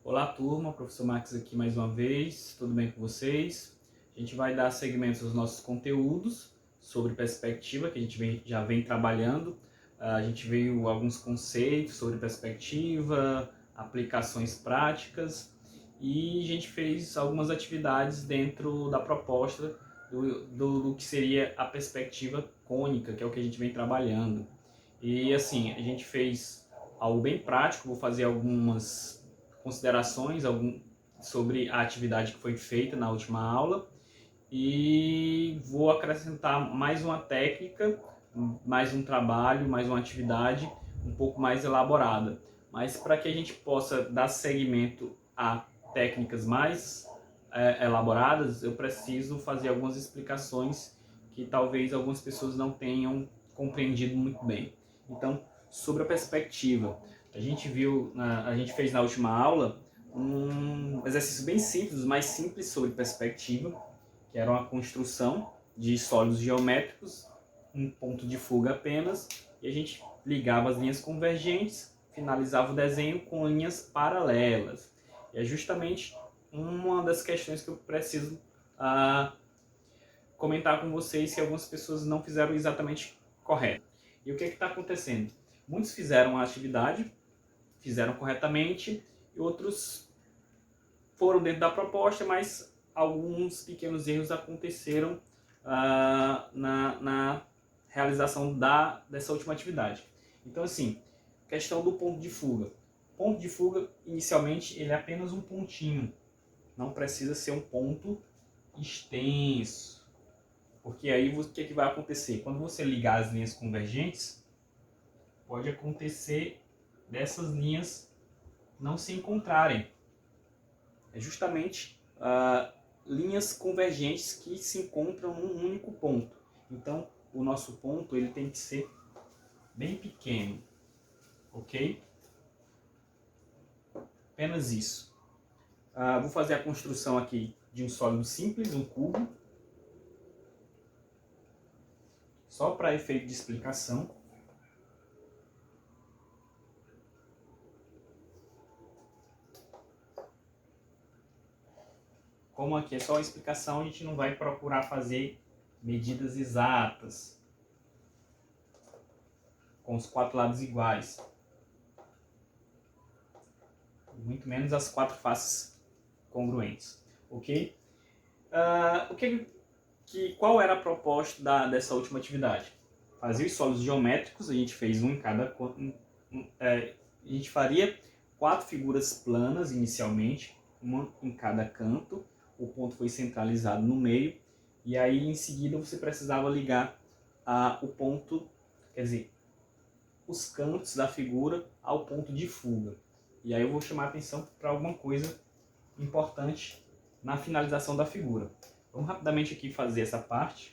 Olá turma, professor Max aqui mais uma vez, tudo bem com vocês? A gente vai dar seguimento aos nossos conteúdos sobre perspectiva, que a gente já vem trabalhando. A gente viu alguns conceitos sobre perspectiva, aplicações práticas e a gente fez algumas atividades dentro da proposta do que seria a perspectiva cônica, que é o que a gente vem trabalhando. E assim, a gente fez algo bem prático, vou fazer algumas considerações sobre a atividade que foi feita na última aula e vou acrescentar mais uma técnica, mais um trabalho, mais uma atividade um pouco mais elaborada. Mas para que a gente possa dar seguimento a técnicas mais elaboradas, eu preciso fazer algumas explicações que talvez algumas pessoas não tenham compreendido muito bem. Então, sobre a perspectiva, a gente fez na última aula um exercício bem simples, o mais simples sobre perspectiva, que era uma construção de sólidos geométricos, um ponto de fuga apenas, e a gente ligava as linhas convergentes, finalizava o desenho com linhas paralelas. E é justamente uma das questões que eu preciso comentar com vocês, que algumas pessoas não fizeram exatamente correto. E o que está acontecendo? Muitos fizeram a atividade, fizeram corretamente, e outros foram dentro da proposta, mas alguns pequenos erros aconteceram na realização dessa última atividade. Então, assim, questão do ponto de fuga. Ponto de fuga, inicialmente, ele é apenas um pontinho. Não precisa ser um ponto extenso. Porque aí o que vai acontecer? Quando você ligar as linhas convergentes, pode acontecer dessas linhas não se encontrarem. É justamente linhas convergentes que se encontram num único ponto. Então, o nosso ponto ele tem que ser bem pequeno, ok? Apenas isso. Vou fazer a construção aqui de um sólido simples, um cubo, só para efeito de explicação. Como aqui é só uma explicação, a gente não vai procurar fazer medidas exatas, com os quatro lados iguais. Muito menos as quatro faces congruentes, ok? Qual era a proposta dessa última atividade? Fazer os sólidos geométricos, a gente fez um em cada... a gente faria 4 figuras planas inicialmente, uma em cada canto, o ponto foi centralizado no meio, e aí em seguida você precisava ligar o ponto, quer dizer, os cantos da figura ao ponto de fuga. E aí eu vou chamar a atenção para alguma coisa importante na finalização da figura. Vamos rapidamente aqui fazer essa parte.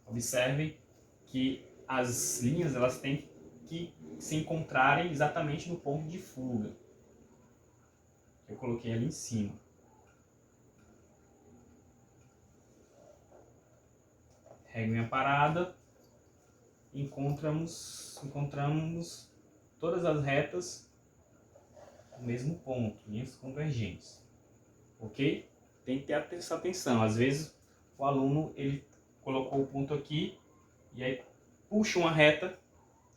Observem que as linhas elas têm que se encontrarem exatamente no ponto de fuga. Eu coloquei ali em cima. Reguinha parada. Encontramos todas as retas no mesmo ponto, linhas convergentes. Ok? Tem que ter essa atenção. Às vezes o aluno ele colocou o ponto aqui e aí puxa uma reta,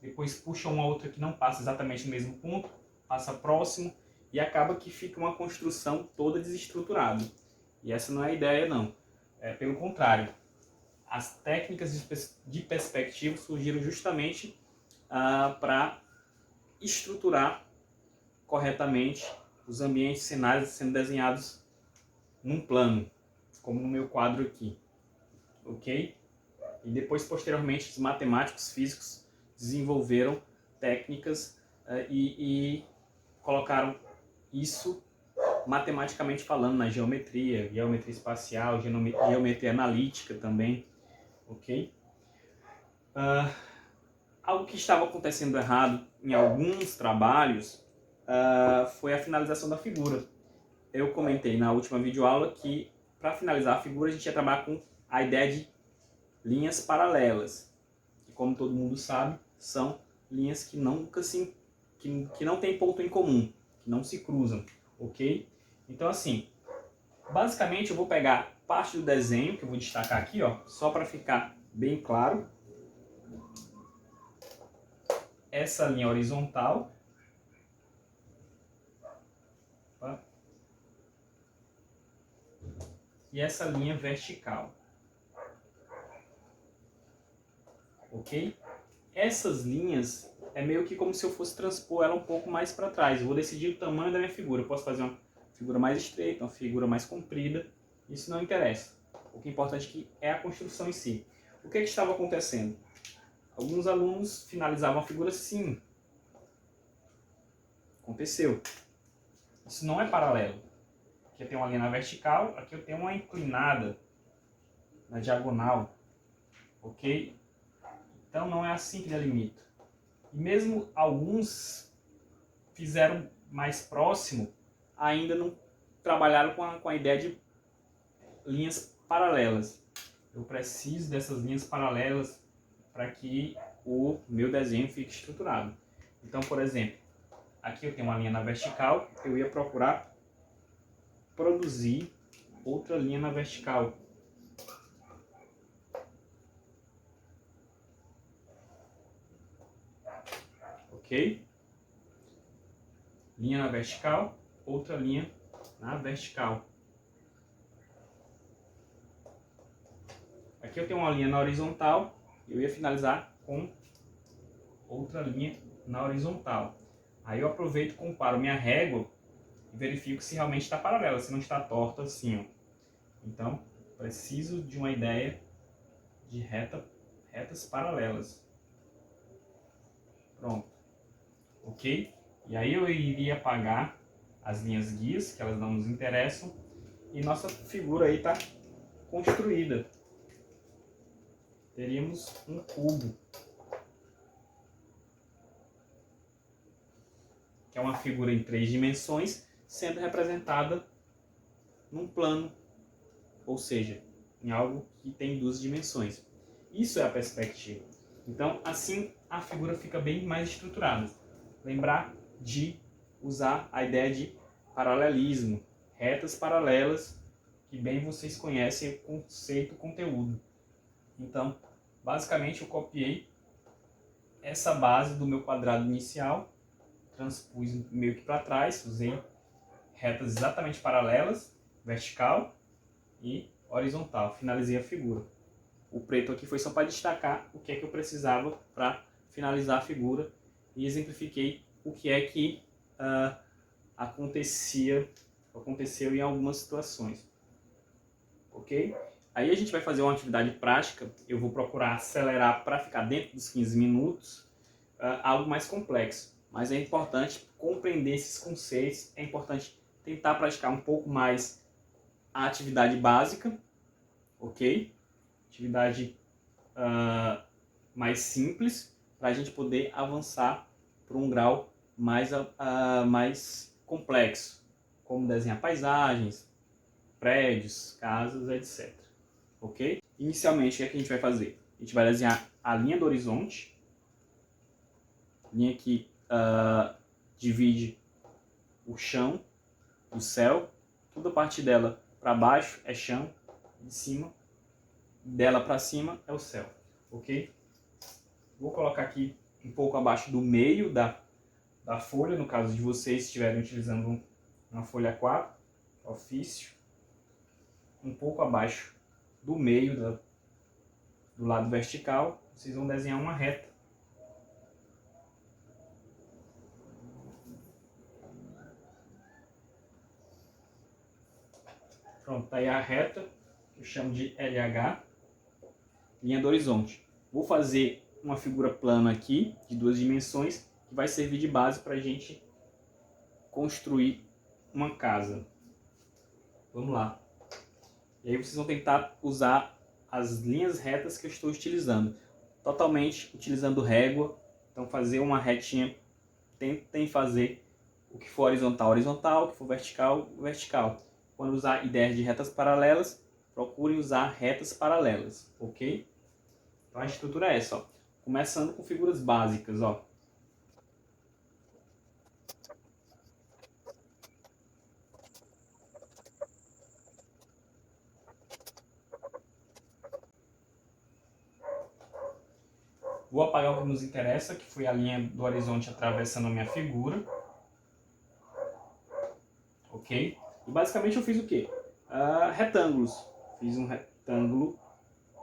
depois puxa uma outra que não passa exatamente no mesmo ponto, passa próximo e acaba que fica uma construção toda desestruturada. E essa não é a ideia, não. É pelo contrário. As técnicas de perspectiva surgiram justamente para estruturar corretamente os ambientes, cenários sendo desenhados num plano, como no meu quadro aqui, ok? E depois, posteriormente, os matemáticos físicos desenvolveram técnicas e colocaram isso matematicamente falando na geometria espacial, geometria analítica também, ok? Algo que estava acontecendo errado em alguns trabalhos foi a finalização da figura. Eu comentei na última videoaula que para finalizar a figura a gente ia trabalhar com a ideia de linhas paralelas. E como todo mundo sabe, são linhas que nunca se, que não tem ponto em comum, que não se cruzam, ok? Então assim, basicamente eu vou pegar parte do desenho, que eu vou destacar aqui, ó, só para ficar bem claro. Essa linha horizontal. Opa, e essa linha vertical. Ok? Essas linhas é meio que como se eu fosse transpor ela um pouco mais para trás. Eu vou decidir o tamanho da minha figura. Eu posso fazer uma figura mais estreita, uma figura mais comprida. Isso não interessa. O que é importante é a construção em si. O que estava acontecendo? Alguns alunos finalizavam a figura assim. Aconteceu. Isso não é paralelo. Aqui eu tenho uma linha na vertical, aqui eu tenho uma inclinada na diagonal. Ok? Então não é assim que delimita. E mesmo alguns fizeram mais próximo, ainda não trabalharam com a ideia de linhas paralelas. Eu preciso dessas linhas paralelas para que o meu desenho fique estruturado. Então, por exemplo, aqui eu tenho uma linha na vertical, eu ia procurar produzir outra linha na vertical. Ok? Linha na vertical, outra linha na vertical. Aqui eu tenho uma linha na horizontal, eu ia finalizar com outra linha na horizontal. Aí eu aproveito, comparo minha régua e verifico se realmente está paralela, se não está torta assim. Ó. Então, preciso de uma ideia de retas paralelas. Pronto. Ok? E aí eu iria apagar as linhas guias, que elas não nos interessam, e nossa figura aí está construída. Teríamos um cubo, que é uma figura em 3 dimensões, sendo representada num plano, ou seja, em algo que tem 2 dimensões. Isso é a perspectiva. Então, assim a figura fica bem mais estruturada. Lembrar de usar a ideia de paralelismo, retas paralelas, que bem vocês conhecem o conceito conteúdo. Então, basicamente eu copiei essa base do meu quadrado inicial, transpus meio que para trás, usei retas exatamente paralelas, vertical e horizontal. Finalizei a figura. O preto aqui foi só para destacar o que é que eu precisava para finalizar a figura e exemplifiquei o que é que aconteceu em algumas situações. Ok? Aí a gente vai fazer uma atividade prática. Eu vou procurar acelerar para ficar dentro dos 15 minutos, algo mais complexo. Mas é importante compreender esses conceitos, é importante tentar praticar um pouco mais a atividade básica, ok? Atividade mais simples, para a gente poder avançar para um grau mais complexo, como desenhar paisagens, prédios, casas, etc. Ok? Inicialmente, o que é que a gente vai fazer? A gente vai desenhar a linha do horizonte, linha que divide o chão do céu, toda a parte dela para baixo é chão, de cima, dela para cima é o céu, ok? Vou colocar aqui um pouco abaixo do meio da folha, no caso de vocês estiverem utilizando uma folha 4, ofício, um pouco abaixo do meio do lado vertical, vocês vão desenhar uma reta. Pronto, tá aí a reta, que eu chamo de LH, linha do horizonte. Vou fazer uma figura plana aqui, de 2 dimensões, que vai servir de base para a gente construir uma casa. Vamos lá. E aí vocês vão tentar usar as linhas retas que eu estou utilizando. Totalmente utilizando régua. Então fazer uma retinha, tentem fazer o que for horizontal, horizontal, o que for vertical, vertical. Quando usar ideias de retas paralelas, procurem usar retas paralelas, ok? Então a estrutura é essa, ó. Começando com figuras básicas, ó. Vou apagar o que nos interessa, que foi a linha do horizonte atravessando a minha figura. Ok? E basicamente eu fiz o quê? Retângulos. Fiz um retângulo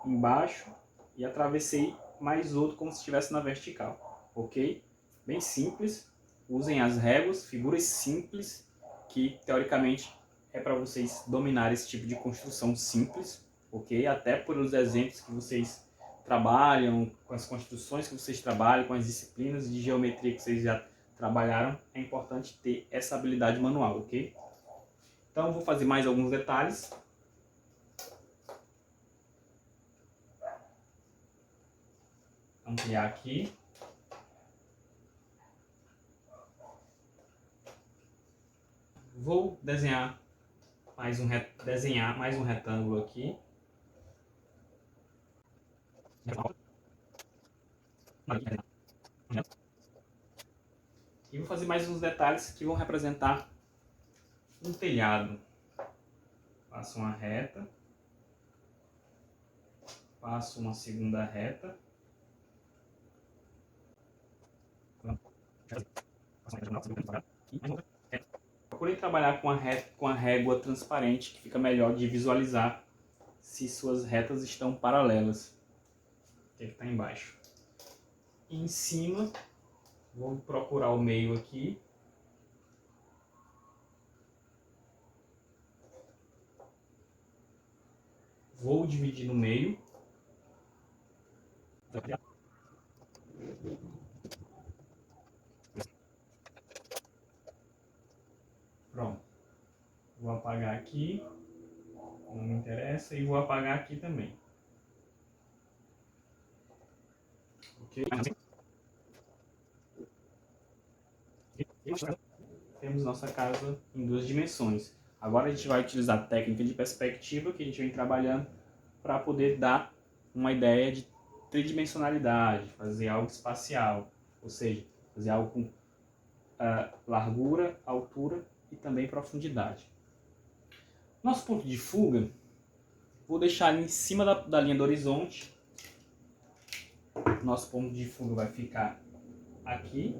embaixo e atravessei mais outro como se estivesse na vertical. Ok? Bem simples. Usem as réguas, figuras simples, que teoricamente é para vocês dominar esse tipo de construção simples. Ok? Até por os exemplos que vocês trabalham, com as construções que vocês trabalham, com as disciplinas de geometria que vocês já trabalharam, é importante ter essa habilidade manual, ok? Então, vou fazer mais alguns detalhes. Ampliar aqui. Vou desenhar mais um retângulo aqui. E vou fazer mais uns detalhes que vão representar um telhado. Faço uma reta. Faço uma segunda reta. Procurem trabalhar com a régua transparente, que fica melhor de visualizar se suas retas estão paralelas. O que está embaixo. E em cima, vou procurar o meio aqui. Vou dividir no meio. Pronto. Vou apagar aqui. Não me interessa. E vou apagar aqui também. Ok? Temos nossa casa em 2 dimensões. Agora a gente vai utilizar a técnica de perspectiva que a gente vem trabalhando para poder dar uma ideia de tridimensionalidade, fazer algo espacial, ou seja, fazer algo com largura, altura e também profundidade. Nosso ponto de fuga, vou deixar ele em cima da linha do horizonte. Nosso ponto de fuga vai ficar aqui.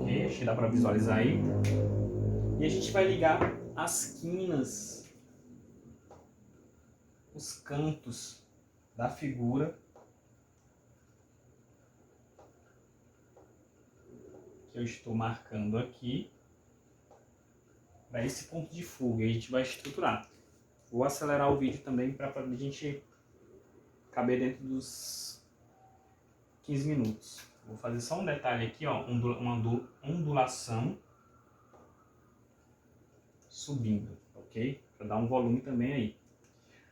Ok, acho que dá para visualizar aí. E a gente vai ligar as quinas, os cantos da figura que eu estou marcando aqui para esse ponto de fuga. E a gente vai estruturar. Vou acelerar o vídeo também para a gente caber dentro dos 15 minutos. Vou fazer só um detalhe aqui, ó, uma ondulação subindo, ok? Para dar um volume também aí.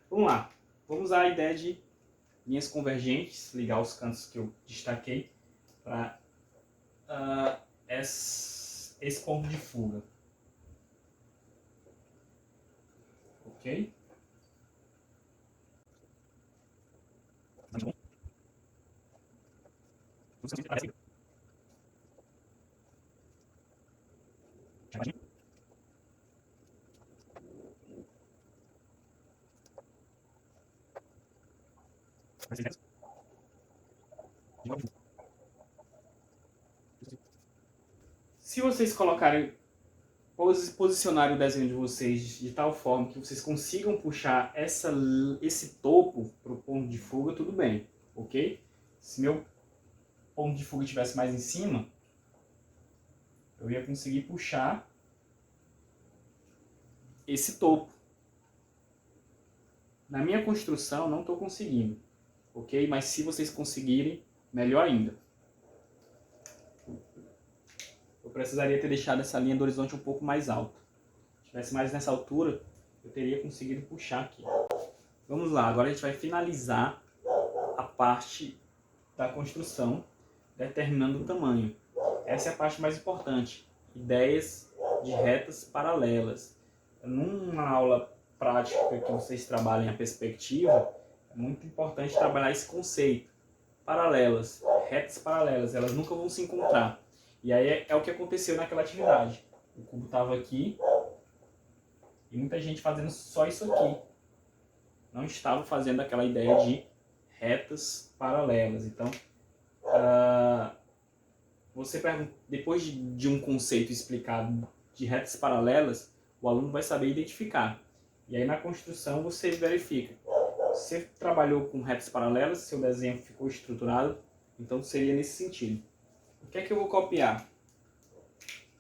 Vamos lá. Vamos usar a ideia de linhas convergentes, ligar os cantos que eu destaquei para esse ponto de fuga. Ok? Se vocês colocarem, posicionarem o desenho de vocês de tal forma que vocês consigam puxar esse topo para o ponto de fuga, tudo bem, ok? Se meu ponto de fuga estivesse mais em cima, eu ia conseguir puxar esse topo. Na minha construção, não estou conseguindo, ok? Mas se vocês conseguirem, melhor ainda. Eu precisaria ter deixado essa linha do horizonte um pouco mais alta. Se tivesse mais nessa altura, eu teria conseguido puxar aqui. Vamos lá, agora a gente vai finalizar a parte da construção, determinando o tamanho. Essa é a parte mais importante. Ideias de retas paralelas. Numa aula prática que vocês trabalhem a perspectiva, É muito importante trabalhar esse conceito. Paralelas, retas paralelas, elas nunca vão se encontrar. E aí é o que aconteceu naquela atividade. O cubo estava aqui e muita gente fazendo só isso aqui. Não estava fazendo aquela ideia de retas paralelas. Então, você pergunta, depois de um conceito explicado de retas paralelas, o aluno vai saber identificar. E aí na construção você verifica. Você trabalhou com retas paralelas, seu desenho ficou estruturado, então seria nesse sentido. O que é que eu vou copiar?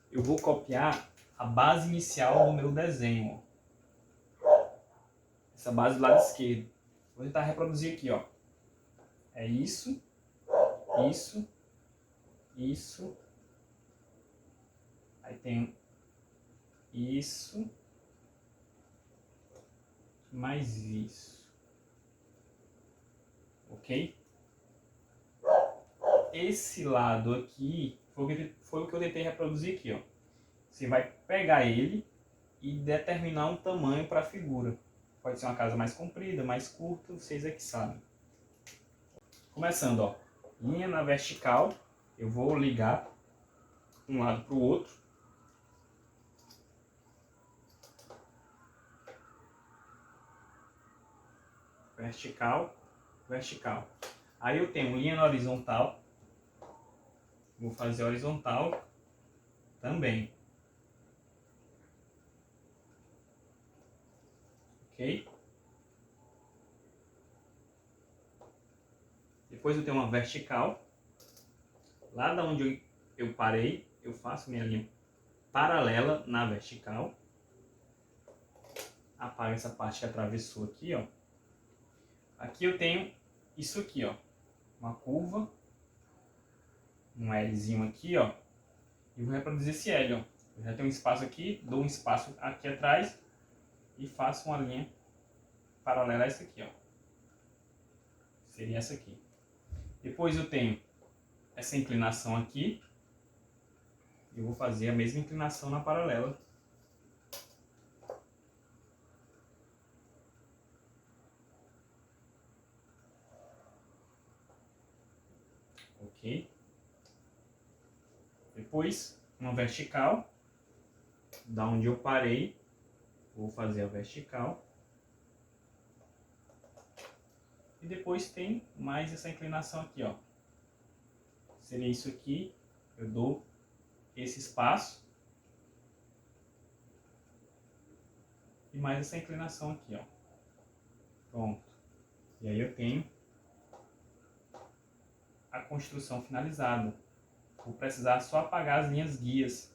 Eu vou copiar a base inicial do meu desenho. Ó. Essa base do lado esquerdo. Vou tentar reproduzir aqui, ó. É isso, isso, isso. Aí tem isso, mais isso. Ok? Esse lado aqui foi o que eu tentei reproduzir aqui, ó. Você vai pegar ele e determinar um tamanho para a figura. Pode ser uma casa mais comprida, mais curta, vocês é que sabem. Começando, ó, linha na vertical, eu vou ligar um lado para o outro. Vertical, vertical. Aí eu tenho linha na horizontal, vou fazer horizontal também. Ok? Depois eu tenho uma vertical. Lá da onde eu parei, eu faço minha linha paralela na vertical. Apago essa parte que atravessou aqui, ó. Aqui eu tenho isso aqui, ó. Uma curva. Um Lzinho aqui, ó. E vou reproduzir esse L, ó. Eu já tenho um espaço aqui, dou um espaço aqui atrás e faço uma linha paralela a essa aqui, ó. Seria essa aqui. Depois eu tenho essa inclinação aqui. Eu vou fazer a mesma inclinação na paralela. Ok? Depois, uma vertical. Da onde eu parei, vou fazer a vertical. E depois tem mais essa inclinação aqui, ó. Seria isso aqui. Eu dou esse espaço. E mais essa inclinação aqui, ó. Pronto. E aí eu tenho a construção finalizada. Vou precisar só apagar as linhas guias.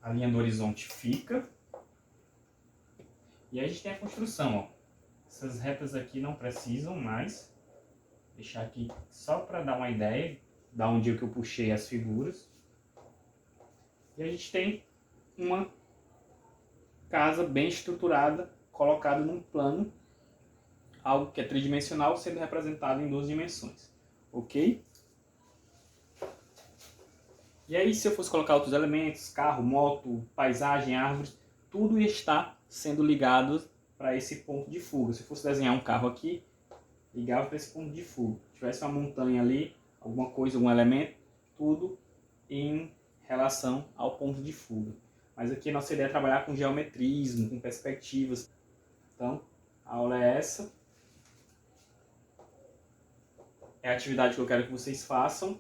A linha do horizonte fica. E aí a gente tem a construção, ó. Essas retas aqui não precisam mais. Vou deixar aqui só para dar uma ideia da onde eu puxei as figuras. E a gente tem uma casa bem estruturada, colocada num plano, algo que é tridimensional, sendo representado em 2 dimensões. Ok? E aí, se eu fosse colocar outros elementos, carro, moto, paisagem, árvores, tudo está sendo ligado para esse ponto de fuga. Se eu fosse desenhar um carro aqui, ligava para esse ponto de fuga. Se tivesse uma montanha ali, alguma coisa, algum elemento, tudo em relação ao ponto de fuga. Mas aqui a nossa ideia é trabalhar com geometrismo, com perspectivas. Então, a aula é essa. É a atividade que eu quero que vocês façam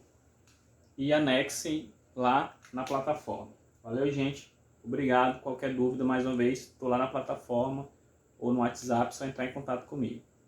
e anexem lá na plataforma. Valeu, gente. Obrigado. Qualquer dúvida, mais uma vez, estou lá na plataforma ou no WhatsApp, só entrar em contato comigo.